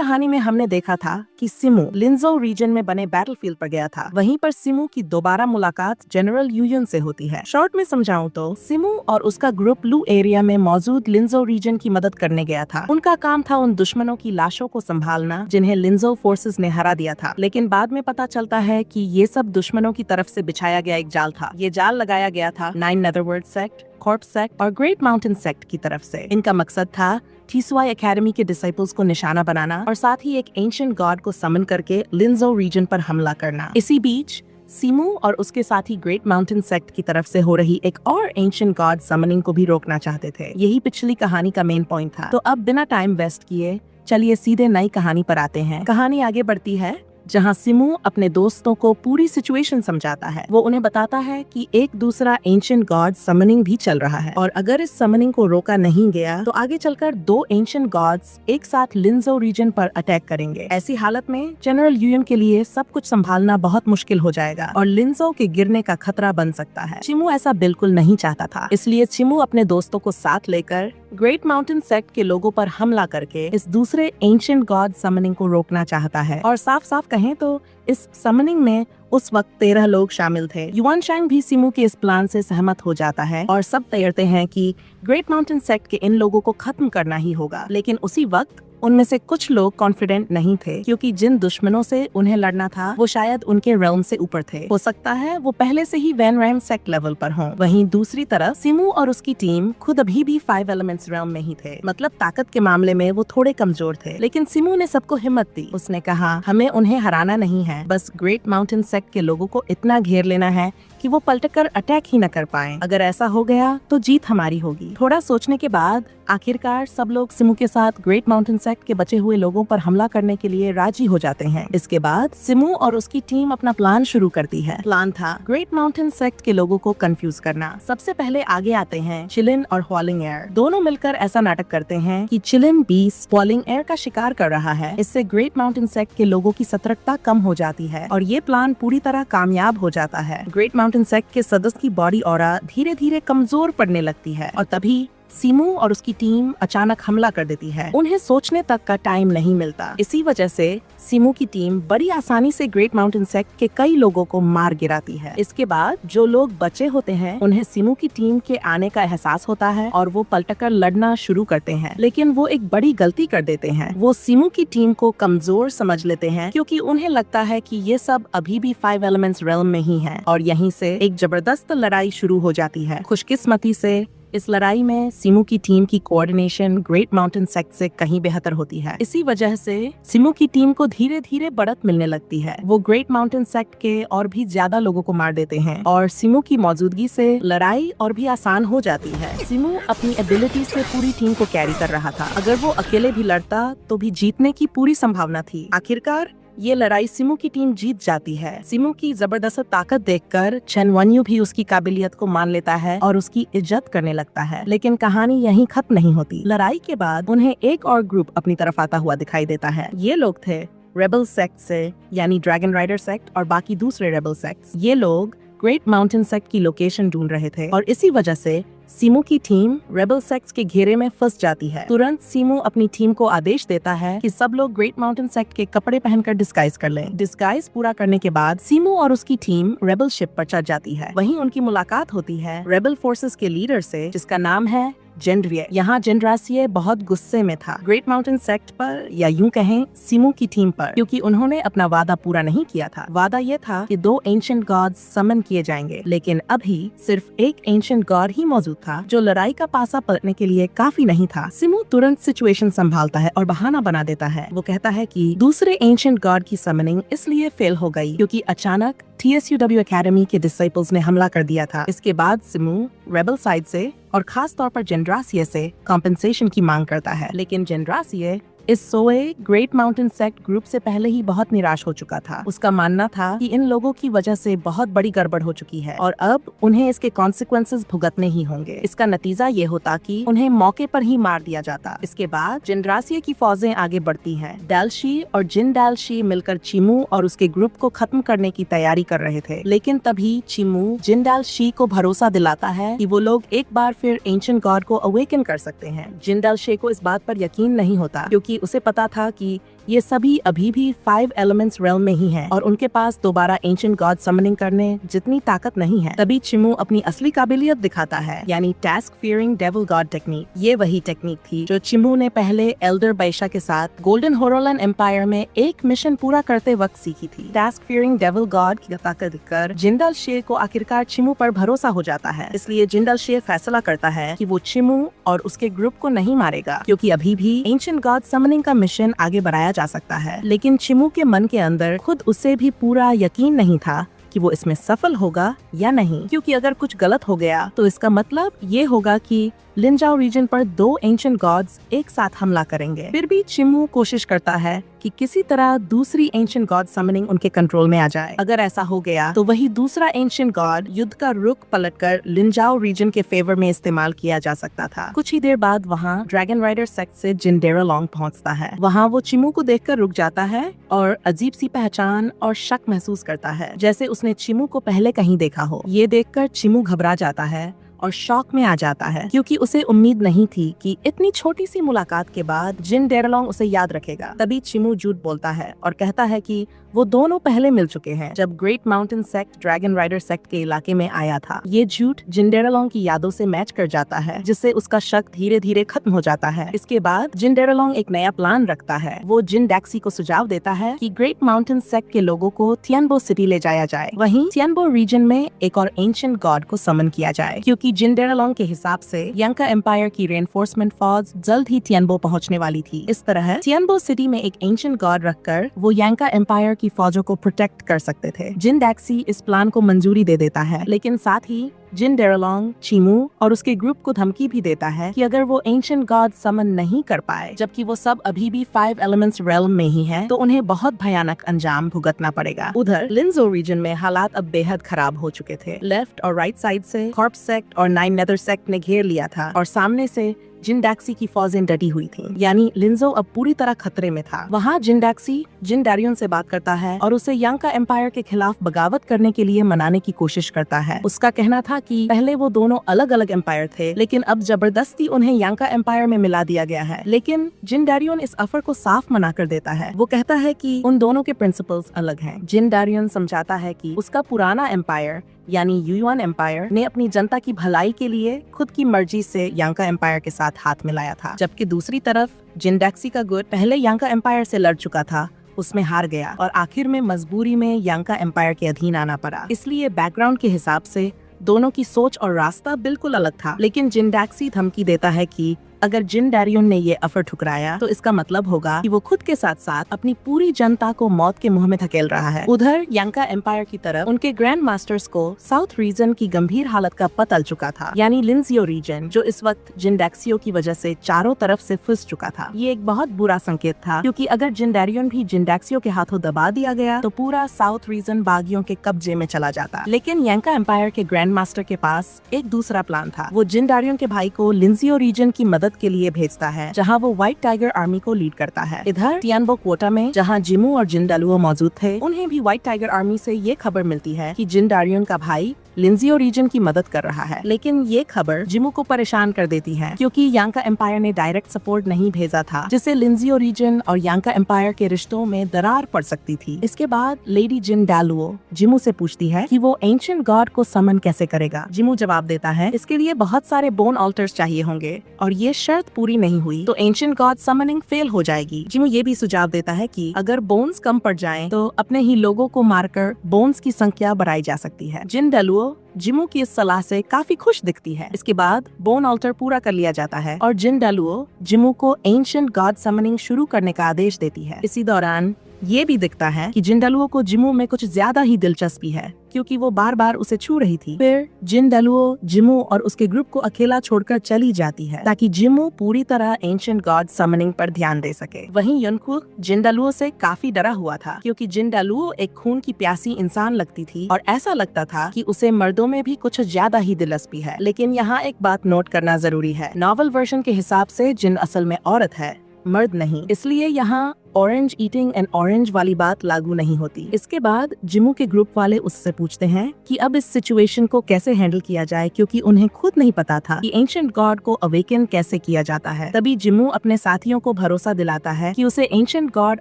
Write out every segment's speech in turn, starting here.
कहानी में हमने देखा था कि सिमू लिंजो रीजन में बने बैटलफील्ड पर गया था। वहीं पर सिमू की दोबारा मुलाकात जनरल यूयन से होती है। शॉर्ट में समझाऊं तो सिमू और उसका ग्रुप लू एरिया में मौजूद लिंजो रीजन की मदद करने गया था। उनका काम था उन दुश्मनों की लाशों को संभालना जिन्हें लिंजो फोर्सेस ने हरा दिया था। लेकिन बाद में पता चलता है कि ये सब दुश्मनों की तरफ से बिछाया गया एक जाल था। ये जाल लगाया गया था 9 नेदरवर्ल्ड सेक्ट, कॉर्प सेक्ट और ग्रेट माउंटेन सेक्ट की तरफ से। इनका मकसद था टीसवाई एकेडमी के डिसाइपल्स को निशाना बनाना और साथ ही एक एंशिएंट गॉड को समन करके लिंजो रीजन पर हमला करना। इसी बीच सिमू और उसके साथी ग्रेट माउंटेन सेक्ट की तरफ से हो रही एक और एंशिएंट गॉड समनिंग को भी रोकना चाहते थे। यही पिछली कहानी का मेन पॉइंट था। तो अब बिना टाइम वेस्ट किए चलिए सीधे नई कहानी पर आते हैं। कहानी आगे बढ़ती है जहां सिमू अपने दोस्तों को पूरी सिचुएशन समझाता है। वो उन्हें बताता है कि एक दूसरा एंशिएंट गॉड समनिंग भी चल रहा है और अगर इस समनिंग को रोका नहीं गया तो आगे चलकर 2 एंशिएंट गॉड्स एक साथ लिंजो रीजन पर अटैक करेंगे। ऐसी हालत में जनरल यूयन के लिए सब कुछ संभालना बहुत मुश्किल हो जाएगा और लिंजो के गिरने का खतरा बन सकता है। चिमू ऐसा बिल्कुल नहीं चाहता था, इसलिए चिमू अपने दोस्तों को साथ लेकर ग्रेट माउंटेन सेक्ट के लोगों पर हमला करके इस दूसरे एंशिएंट गॉड समनिंग को रोकना चाहता है। और साफ साफ कहें तो इस समनिंग में उस वक्त 13 लोग शामिल थे। युआन शांग भी सिमू के इस प्लान से सहमत हो जाता है और सब तैयार हैं कि ग्रेट माउंटेन सेक्ट के इन लोगों को खत्म करना ही होगा। लेकिन उसी वक्त उनमें से कुछ लोग कॉन्फिडेंट नहीं थे क्योंकि जिन दुश्मनों से उन्हें लड़ना था वो शायद उनके रेल्म से ऊपर थे। हो सकता है वो पहले से ही वैन रैम सेक्ट लेवल पर हों। वहीं दूसरी तरफ सिमू और उसकी टीम खुद अभी भी 5 एलिमेंट्स रेल्म में ही थे। मतलब ताकत के मामले में वो थोड़े कमजोर थे। लेकिन सिमू ने सबको हिम्मत दी। उसने कहा हमें उन्हें हराना नहीं है, बस ग्रेट माउंटेन सेक्ट के लोगों को इतना घेर लेना है कि वो पलटकर अटैक ही न कर पाएं। अगर ऐसा हो गया तो जीत हमारी होगी। थोड़ा सोचने के बाद आखिरकार सब लोग सिमू के साथ ग्रेट माउंटेन सेक्ट के बचे हुए लोगों पर हमला करने के लिए राजी हो जाते हैं। इसके बाद सिमू और उसकी टीम अपना प्लान शुरू करती है। प्लान था ग्रेट माउंटेन सेक्ट के लोगों को कंफ्यूज करना। सबसे पहले आगे आते हैं चिलिन और हॉलिंग एयर। दोनों मिलकर ऐसा नाटक करते हैं कि चिलिन बीस्ट हॉलिंग एयर का शिकार कर रहा है। इससे ग्रेट माउंटेन सेक्ट के लोगों की सतर्कता कम हो जाती है और ये प्लान पूरी तरह कामयाब हो जाता है। ग्रेट माउंटेन सेक्ट के सदस्य की बॉडी ऑरा धीरे धीरे कमजोर पड़ने लगती है और तभी सिमू और उसकी टीम अचानक हमला कर देती है। उन्हें सोचने तक का टाइम नहीं मिलता। इसी वजह से सिमू की टीम बड़ी आसानी से ग्रेट माउंटेन सेक्ट के कई लोगों को मार गिराती है। इसके बाद जो लोग बचे होते हैं उन्हें सिमू की टीम के आने का एहसास होता है और वो पलटकर लड़ना शुरू करते हैं। लेकिन वो एक बड़ी गलती कर देते हैं। वो सिमू की टीम को कमजोर समझ लेते हैं क्योंकि उन्हें लगता है कि ये सब अभी भी 5 एलिमेंट्स रेल्म में ही है और यहीं से एक जबरदस्त लड़ाई शुरू हो जाती है। खुशकिस्मती से इस लड़ाई में सिमू की टीम की कोऑर्डिनेशन ग्रेट माउंटेन सेक्ट से कहीं बेहतर होती है। इसी वजह से सिमू की टीम को धीरे धीरे बढ़त मिलने लगती है। वो ग्रेट माउंटेन सेक्ट के और भी ज्यादा लोगों को मार देते हैं और सिमू की मौजूदगी से लड़ाई और भी आसान हो जाती है। सिमू अपनी एबिलिटी से पूरी टीम को कैरी कर रहा था। अगर वो अकेले भी लड़ता तो भी जीतने की पूरी संभावना थी। आखिरकार ये लड़ाई सिमू की टीम जीत जाती है। सिमू की जबरदस्त ताकत देखकर चेन वन्यू भी उसकी काबिलियत को मान लेता है और उसकी इज्जत करने लगता है। लेकिन कहानी यहीं खत्म नहीं होती। लड़ाई के बाद उन्हें एक और ग्रुप अपनी तरफ आता हुआ दिखाई देता है। ये लोग थे रेबल सेक्ट से, यानी ड्रैगन राइडर सेक्ट और बाकी दूसरे रेबल सेक्ट। ये लोग ग्रेट माउंटेन सेक्ट की लोकेशन ढूंढ रहे थे और इसी वजह से सिमू की टीम रेबल सेक्ट के घेरे में फंस जाती है। तुरंत सिमू अपनी टीम को आदेश देता है कि सब लोग ग्रेट माउंटेन सेक्ट के कपड़े पहनकर डिस्गाइज कर लें। डिस्गाइज पूरा करने के बाद सिमू और उसकी टीम रेबल शिप पर चढ़ जाती है। वहीं उनकी मुलाकात होती है रेबल फोर्सेस के लीडर से जिसका नाम है जेंड्रिए। यहाँ जेंड्रासिए बहुत गुस्से में था ग्रेट माउंटेन सेक्ट पर, या यूं कहें सिमू की टीम पर, क्योंकि उन्होंने अपना वादा पूरा नहीं किया था। वादा ये था कि 2 एंशिएंट गॉड्स समन किए जाएंगे, लेकिन अभी सिर्फ एक एंशिएंट गॉड ही मौजूद था जो लड़ाई का पासा पलटने के लिए काफी नहीं था। सिमू तुरंत सिचुएशन संभालता है और बहाना बना देता है। वो कहता है कि दूसरे एंशिएंट गॉड की समनिंग इसलिए फेल हो गई क्योंकि अचानक TSUW एकेडमी के डिसाइपल्स ने हमला कर दिया था। इसके बाद सिमू रेबल साइड से और खास तौर पर जेंड्रासिए से कॉम्पेंसेशन की मांग करता है। लेकिन जेंड्रासिए इस सोए ग्रेट माउंटेन सेक्ट ग्रुप से पहले ही बहुत निराश हो चुका था। उसका मानना था कि इन लोगों की वजह से बहुत बड़ी गड़बड़ हो चुकी है और अब उन्हें इसके कॉन्सिक्वेंसेस भुगतने ही होंगे। इसका नतीजा ये होता कि उन्हें मौके पर ही मार दिया जाता। इसके बाद जेंड्रासिए की फौजें आगे बढ़ती हैं। डालशी और जिन डालशी मिलकर चिमू और उसके ग्रुप को खत्म करने की तैयारी कर रहे थे। लेकिन तभी चिमू जिन डालशी को भरोसा दिलाता है कि वो लोग एक बार फिर एंशिएंट गॉड को अवेकन कर सकते हैं। जिन डालशी को इस बात पर यकीन नहीं होता क्योंकि उसे पता था कि ये सभी अभी भी 5 एलिमेंट्स रेल्म में ही हैं और उनके पास दोबारा एंशिएंट गॉड समनिंग करने जितनी ताकत नहीं है। तभी चिमू अपनी असली काबिलियत दिखाता है, यानी task fearing devil God technique. ये वही टेक्निक थी जो चिमू ने पहले एल्डर बैशा के साथ गोल्डन होरोलैंड एम्पायर में एक मिशन पूरा करते वक्त सीखी थी। टास्क फियरिंग डेविल गॉड की ताकत देखकर जिंदल शेर को आखिरकार चिमू पर भरोसा हो जाता है। इसलिए जिंदल शेर फैसला करता है कि वो चिमू और उसके ग्रुप को नहीं मारेगा, क्योंकि अभी भी एंशिएंट गॉड समनिंग का मिशन आगे बढ़ाया जा सकता है। लेकिन चिमू के मन के अंदर खुद उसे भी पूरा यकीन नहीं था कि वो इसमें सफल होगा या नहीं, क्योंकि अगर कुछ गलत हो गया तो इसका मतलब ये होगा कि लिनजाओ रीजन पर 2 एंशिएंट गॉड्स एक साथ हमला करेंगे। फिर भी चिमू कोशिश करता है कि किसी तरह दूसरी एंशिएंट गॉड समनिंग उनके कंट्रोल में आ जाए। अगर ऐसा हो गया तो वही दूसरा एंशिएंट गॉड युद्ध का रुख पलटकर लिनजाओ रीजन के फेवर में इस्तेमाल किया जा सकता था। कुछ ही देर बाद वहाँ ड्रैगन राइडर सेक्ट से जिनडेरालोंग पहुँचता है। वहाँ वो चिमू को देखकर रुक जाता है और अजीब सी पहचान और शक महसूस करता है, जैसे उसने चिमू को पहले कहीं देखा हो। ये देखकर चिमू घबरा जाता है और शॉक में आ जाता है, क्योंकि उसे उम्मीद नहीं थी कि इतनी छोटी सी मुलाकात के बाद जिनडेरालोंग उसे याद रखेगा। तभी चिमू झूठ बोलता है और कहता है कि वो दोनों पहले मिल चुके हैं जब great mountain sect dragon rider sect के इलाके में आया था। ये झूठ जिनडेरालोंग की यादों से मैच कर जाता है, जिससे उसका शक धीरे धीरे खत्म हो जाता है। इसके बाद जिनडेरालोंग एक नया प्लान रखता है। वो जिनडैक्सी को सुझाव देता है कि ग्रेट माउंटेन सेक्ट के लोगों को थियनबो सिटी ले जाया जाए, वहीं थियनबो रीजन में एक और एंशिएंट गॉड को समन किया जाए, क्योंकि जिनडेरालोंग के हिसाब से यांका एम्पायर की रेनफोर्समेंट फौज जल्द ही थियनबो पहुंचने वाली थी। इस तरह थियनबो सिटी में एक एंशिएंट गॉड रखकर वो यांका एम्पायर की फौजों को प्रोटेक्ट कर सकते थे। जिनडैक्सी इस प्लान को मंजूरी दे देता है, लेकिन साथ ही जिनडेरालोंग, चिमू और उसके ग्रुप को धमकी भी देता है कि अगर वो एंशिएंट गॉड समन नहीं कर पाए, जबकि वो सब अभी भी 5 एलिमेंट्स रेल्म में ही हैं, तो उन्हें बहुत भयानक अंजाम भुगतना पड़ेगा। उधर लिनजो रीजन में हालात अब बेहद खराब हो चुके थे। लेफ्ट और राइट साइड से कॉर्प सेक्ट और 9 नेदर सेक्ट ने घेर लिया था और सामने से जिनडैक्सी की फौजें डटी हुई थीं, यानी लिनजो अब पूरी तरह खतरे में था। वहाँ जिनडैक्सी जिनडारियन से बात करता है और उसे यांका एम्पायर के खिलाफ बगावत करने के लिए मनाने की कोशिश करता है। उसका कहना था कि पहले वो दोनों अलग अलग एम्पायर थे, लेकिन अब जबरदस्ती उन्हें यांका एम्पायर में मिला दिया गया है। लेकिन जिनडारियन इस ऑफर को साफ मना कर देता है। वो कहता है कि उन दोनों के प्रिंसिपल्स अलग हैं। जिनडारियन समझाता है कि उसका पुराना एम्पायर यानी युआन एम्पायर ने अपनी जनता की भलाई के लिए खुद की मर्जी से यांका एम्पायर के साथ हाथ मिलाया था, जबकि दूसरी तरफ जिनडैक्सी का गुट पहले यांका एम्पायर से लड़ चुका था, उसमें हार गया और आखिर में मजबूरी में यांका एम्पायर के अधीन आना पड़ा। इसलिए बैकग्राउंड के हिसाब से दोनों की सोच और रास्ता बिल्कुल अलग था। लेकिन जिनडैक्सी धमकी देता है कि अगर जिनडारियन ने ये ऑफर ठुकराया तो इसका मतलब होगा कि वो खुद के साथ साथ अपनी पूरी जनता को मौत के मुंह में धकेल रहा है। उधर यांका एम्पायर की तरफ उनके ग्रैंड मास्टर्स को साउथ रीजन की गंभीर हालत का पता चल चुका था, यानी लिनजियो रीजन, जो इस वक्त जिनडैक्सियो की वजह से चारों तरफ से फंस चुका था। ये एक बहुत बुरा संकेत था, क्योंकि अगर जिनडारियन भी जिनडैक्सियो के हाथों दबा दिया गया तो पूरा साउथ रीजन बागियों के कब्जे में चला जाता। लेकिन यांका एम्पायर के ग्रैंड मास्टर के पास एक दूसरा प्लान था। वो जिनडारियन के भाई को लिनजियो रीजन की मदद के लिए भेजता है, जहां वो व्हाइट टाइगर आर्मी को लीड करता है। इधर टियानबो क्वोटा में जहां जिमू और जिनडालुओ मौजूद थे, उन्हें भी व्हाइट टाइगर आर्मी से ये खबर मिलती है कि जिनडारियन का भाई लिनजियो रीजन की मदद कर रहा है। लेकिन ये खबर जिमू को परेशान कर देती है, क्योंकि यांका एम्पायर ने डायरेक्ट सपोर्ट नहीं भेजा था, जिससे लिनजियो रीजन और यांका एम्पायर के रिश्तों में दरार पड़ सकती थी। इसके बाद लेडी जिनडालुओ जिमू से पूछती है कि वो एंशिएंट गॉड को समन कैसे करेगा। जिमू जवाब देता है इसके लिए बहुत सारे बोन ऑल्टर्स चाहिए होंगे और ये शर्त पूरी नहीं हुई तो एंशिएंट गॉड समनिंग फेल हो जाएगी। जिमू ये भी सुझाव देता है कि अगर बोन्स कम पड़ जाएं तो अपने ही लोगों को मारकर बोन्स की संख्या बढ़ाई जा सकती है। जिनडालुओ जिमू की इस सलाह से काफी खुश दिखती है। इसके बाद बोन ऑल्टर पूरा कर लिया जाता है और जिनडालुओ जिमू को एंशिएंट गॉड समनिंग शुरू करने का आदेश देती है। इसी दौरान ये भी दिखता है कि जिनडालुओ को जिमू में कुछ ज्यादा ही दिलचस्पी है, क्योंकि वो बार बार उसे छू रही थी। फिर जिनडालुओ जिमू और उसके ग्रुप को अकेला छोड़कर चली जाती है, ताकि जिमू पूरी तरह एंशिएंट गॉड समनिंग पर ध्यान दे सके। वहीं युनकू जिनडालुओ से काफी डरा हुआ था, क्योंकि जिनडालुओ एक खून की प्यासी इंसान लगती थी और ऐसा लगता था कि उसे मर्दों में भी कुछ ज्यादा ही दिलचस्पी है। लेकिन यहाँ एक बात नोट करना जरूरी है, नॉवल वर्जन के हिसाब से जिन असल में औरत है, मर्द नहीं। इसलिए यहाँ ऑरेंज ईटिंग एंड ऑरेंज वाली बात लागू नहीं होती। इसके बाद जिमू के ग्रुप वाले उससे पूछते हैं कि अब इस सिचुएशन को कैसे हैंडल किया जाए, क्योंकि उन्हें खुद नहीं पता था कि एंशिएंट गॉड को अवेकन कैसे किया जाता है। तभी जिमू अपने साथियों को भरोसा दिलाता है कि उसे एंशिएंट गॉड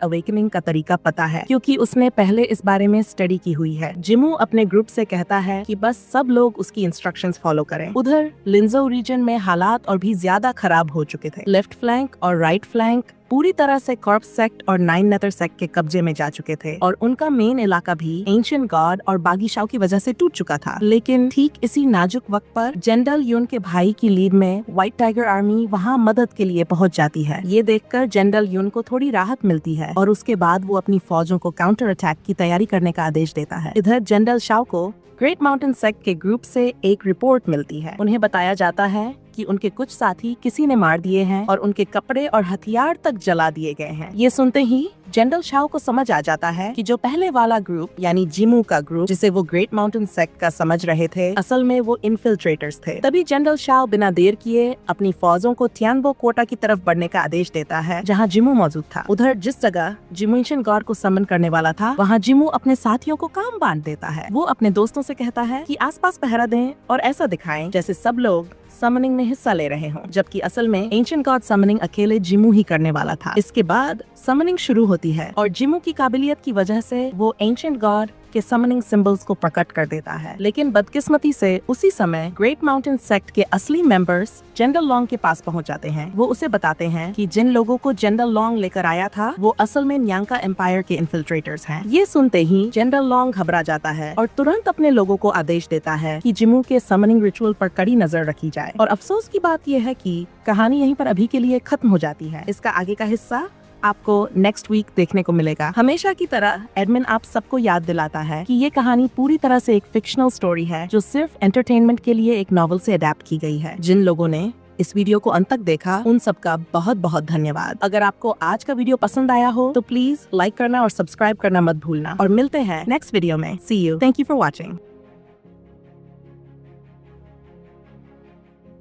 अवेकनिंग का तरीका पता है, क्योंकि उसने पहले इस बारे में स्टडी की हुई है। जिमू अपने ग्रुप से कहता है कि बस सब लोग उसकी इंस्ट्रक्शंस फॉलो करें। उधर लिंजो रीजन में हालात और भी ज्यादा खराब हो चुके थे। लेफ्ट फ्लैंक और राइट फ्लैंक पूरी तरह से कॉर्प सेक्ट और 9 नेथर सेक्ट के कब्जे में जा चुके थे और उनका मेन इलाका भी एंशिएंट गॉड और बागी शाओ की वजह से टूट चुका था। लेकिन ठीक इसी नाजुक वक्त पर जनरल यून के भाई की लीड में व्हाइट टाइगर आर्मी वहां मदद के लिए पहुंच जाती है। ये देखकर जनरल यून को थोड़ी राहत मिलती है और उसके बाद वो अपनी फौजों को काउंटर अटैक की तैयारी करने का आदेश देता है। इधर जनरल शाओ को ग्रेट माउंटेन सेक्ट के ग्रुप से एक रिपोर्ट मिलती है। उन्हें बताया जाता है कि उनके कुछ साथी किसी ने मार दिए हैं और उनके कपड़े और हथियार तक जला दिए गए हैं। ये सुनते ही जनरल शाओ को समझ आ जाता है कि जो पहले वाला ग्रुप यानी जिमू का ग्रुप, जिसे वो ग्रेट माउंटेन सेक्ट का समझ रहे थे, असल में वो इन्फिल्ट्रेटर्स थे। तभी जनरल शाओ बिना देर किए अपनी फौजों को तियानबो कोटा की तरफ बढ़ने का आदेश देता है, जहाँ जिमू मौजूद था। उधर जिस जगह जिमू एंशिएंट गॉड को समन करने वाला था, वहाँ जिमू अपने साथियों को काम बांट देता है। वो अपने दोस्तों से कहता है कि आसपास पहरा दें और ऐसा दिखाएं जैसे सब लोग समनिंग में हिस्सा ले रहे हों, जबकि असल में एंशिएंट गॉड समनिंग अकेले जिमू ही करने वाला था। इसके बाद समनिंग शुरू होती है और जिमू की काबिलियत की वजह से वो एंशिएंट गॉड के समनिंग सिंबल्स को प्रकट कर देता है। लेकिन बदकिस्मती से उसी समय ग्रेट माउंटेन सेक्ट के असली मेंबर्स जनरल लॉन्ग के पास पहुंच जाते हैं। वो उसे बताते हैं कि जिन लोगों को जनरल लॉन्ग लेकर आया था वो असल में न्यांका एम्पायर के इन्फिल्ट्रेटर्स हैं। ये सुनते ही जनरल लॉन्ग घबरा जाता है और तुरंत अपने लोगों को आदेश देता है कि जिमू के समनिंग रिचुअल पर कड़ी नजर रखी जाए। और अफसोस की बात यह है कि कहानी यहीं पर अभी के लिए खत्म हो जाती है। इसका आगे का हिस्सा आपको नेक्स्ट वीक देखने को मिलेगा। हमेशा की तरह एडमिन आप सबको याद दिलाता है कि ये कहानी पूरी तरह से एक फिक्शनल स्टोरी है, जो सिर्फ एंटरटेनमेंट के लिए एक नॉवेल से अडेप्ट की गई है। जिन लोगों ने इस वीडियो को अंत तक देखा, उन सबका बहुत बहुत धन्यवाद। अगर आपको आज का वीडियो पसंद आया हो तो प्लीज लाइक करना और सब्सक्राइब करना मत भूलना, और मिलते हैं नेक्स्ट वीडियो में। See you. Thank you for watching.